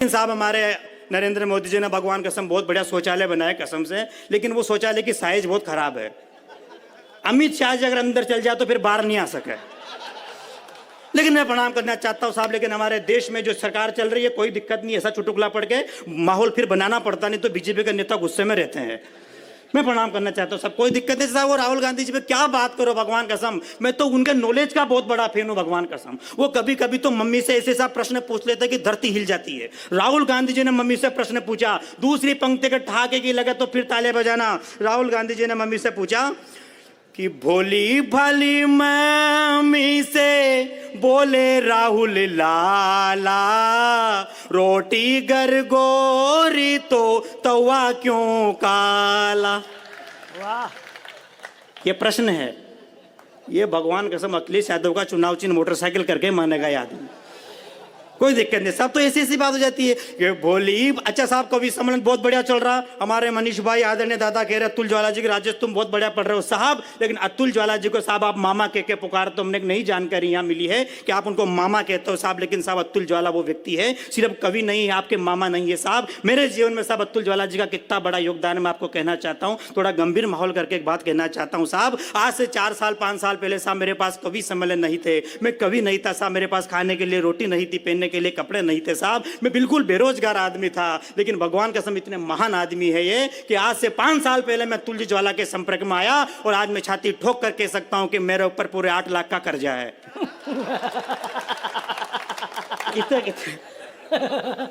साहब हमारे नरेंद्र मोदी जी ने भगवान कसम बहुत बढ़िया शौचालय बनाया कसम से, लेकिन वो शौचालय की साइज बहुत खराब है। अमित शाह जी अगर अंदर चल जाए तो फिर बाहर नहीं आ सके। लेकिन मैं प्रणाम करना चाहता हूं साहब, लेकिन हमारे देश में जो सरकार चल रही है कोई दिक्कत नहीं, ऐसा चुटकुला पड़ के माहौल फिर बनाना पड़ता, नहीं तो बीजेपी के नेता गुस्से में रहते हैं। मैं प्रणाम करना चाहता हूं सब, कोई दिक्कत नहीं साहब। वो राहुल गांधी जी पे क्या बात करो, भगवान कसम मैं तो उनके नॉलेज का बहुत बड़ा फैन हूं भगवान कसम। वो कभी कभी तो मम्मी से ऐसे साहब प्रश्न पूछ लेते कि धरती हिल जाती है। राहुल गांधी जी ने मम्मी से प्रश्न पूछा, दूसरी पंक्ति के ठहाके की लगे तो फिर ताले बजाना। राहुल गांधी जी ने मम्मी से पूछा कि भोली भाली मम्मी से बोले राहुल लाला, रोटी गरगोरी तो तवा क्यों काला। वाह, ये प्रश्न है। ये भगवान कसम अखिलेश यादव का चुनाव चिन्ह मोटरसाइकिल करके मानेगा ये आदमी। कोई दिक्कत नहीं साहब, तो ऐसी ऐसी बात हो जाती है कि भोली। अच्छा साहब, कवि सम्मेलन बहुत बढ़िया चल रहा। हमारे मनीष भाई आदरणीय दादा कह रहे अतुल ज्वाला जी की राजेश तुम बहुत बढ़िया पढ़ रहे हो साहब, लेकिन अतुल ज्वाला जी को साहब आप मामा कह के पुकार, तो हमने एक नई जानकारी यहाँ मिली है कि आप उनको मामा कहते हो साहब, लेकिन साहब अतुल ज्वाला वो व्यक्ति है, सिर्फ कवि नहीं है, आपके मामा नहीं है साहब। मेरे जीवन में साहब अतुल ज्वाला जी का कितना बड़ा योगदान है मैं आपको कहना चाहता हूँ। थोड़ा गंभीर माहौल करके एक बात कहना चाहता हूँ साहब। आज से 4 साल 5 साल पहले साहब मेरे पास कवि सम्मेलन नहीं थे, मैं कवि नहीं था साहब, मेरे पास खाने के लिए रोटी नहीं थी, पहनने के लिए कपड़े नहीं थे साहब, मैं बिल्कुल बेरोजगार आदमी था। लेकिन भगवान कसम इतने महान आदमी है ये कि आज से 5 साल पहले मैं तुलसी ज्वाला के संपर्क में आया और आज मैं छाती ठोक कर कह सकता हूं कि मेरे ऊपर पूरे 8 लाख का कर्जा है।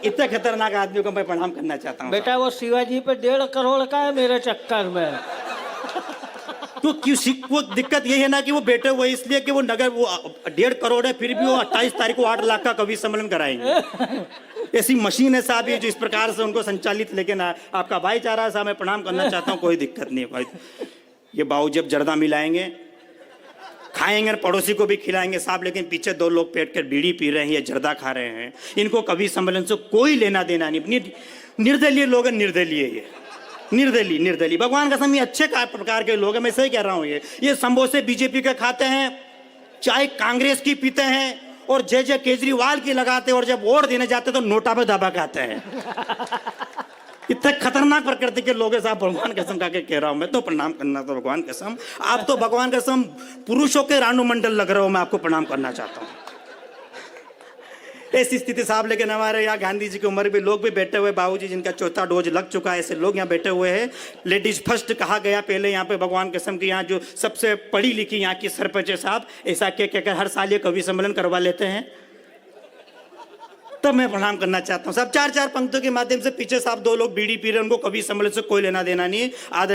इतने खतरनाक आदमी को मैं प्रणाम करना चाहता हूं बेटा वो शिवाजी पे 1.5 करोड़ का है मेरे चक्कर में। तो क्यों वो दिक्कत यही है ना कि वो बैठे हुए इसलिए कि वो नगर वो 1.5 करोड़ है, फिर भी वो 28 तारीख को 8 लाख का कवि सम्मेलन कराएंगे। ऐसी मशीन है साहब ये जो इस प्रकार से उनको संचालित, लेकिन आपका भाईचारा है साहब, मैं प्रणाम करना चाहता हूँ, कोई दिक्कत नहीं है भाई। ये बाबू जब जर्दा मिलाएंगे खाएंगे, पड़ोसी को भी खिलाएंगे साहब, लेकिन पीछे 2 लोग बैठ कर बीड़ी पी रहे हैं या जर्दा खा रहे हैं, इनको कवि सम्मेलन से कोई लेना देना नहीं। निर्दलीय लोग हैं, निर्दलीय ये निर्दलीय भगवान कसम ये अच्छे प्रकार के लोग हैं, मैं सही कह रहा हूं। ये समोसे बीजेपी के खाते हैं, चाय कांग्रेस की पीते हैं, और जय केजरीवाल की लगाते हैं, और जब वोट देने जाते तो नोटा पे दबा के आते हैं। इतने खतरनाक प्रकृति के लोग हैं साहब, भगवान कसम का के कह रहा हूं मैं, तो प्रणाम करना तो भगवान कसम। आप तो भगवान कसम पुरुषों के रानू मंडल लग रहे हो, मैं आपको प्रणाम करना चाहता हूँ। ऐसी स्थिति साहब, लेकिन हमारे यहाँ गांधी जी की उम्र भी लोग भी बैठे हुए, बाबूजी जिनका 4था डोज लग चुका है, ऐसे लोग यहाँ बैठे हुए हैं। लेडीज फर्स्ट कहा गया पहले यहाँ पे भगवान कसम की, यहाँ जो सबसे पढ़ी लिखी यहाँ की सरपंच है साहब, ऐसा कहकर हर साल ये कवि सम्मेलन करवा लेते हैं। तब मैं प्रणाम करना चाहता हूँ साहब। 4-4 पंक्तियों के माध्यम से पीछे साहब 2 लोग बीड़ी पी रहे हैं, उनको कवि सम्मेलन से कोई लेना देना नहीं है।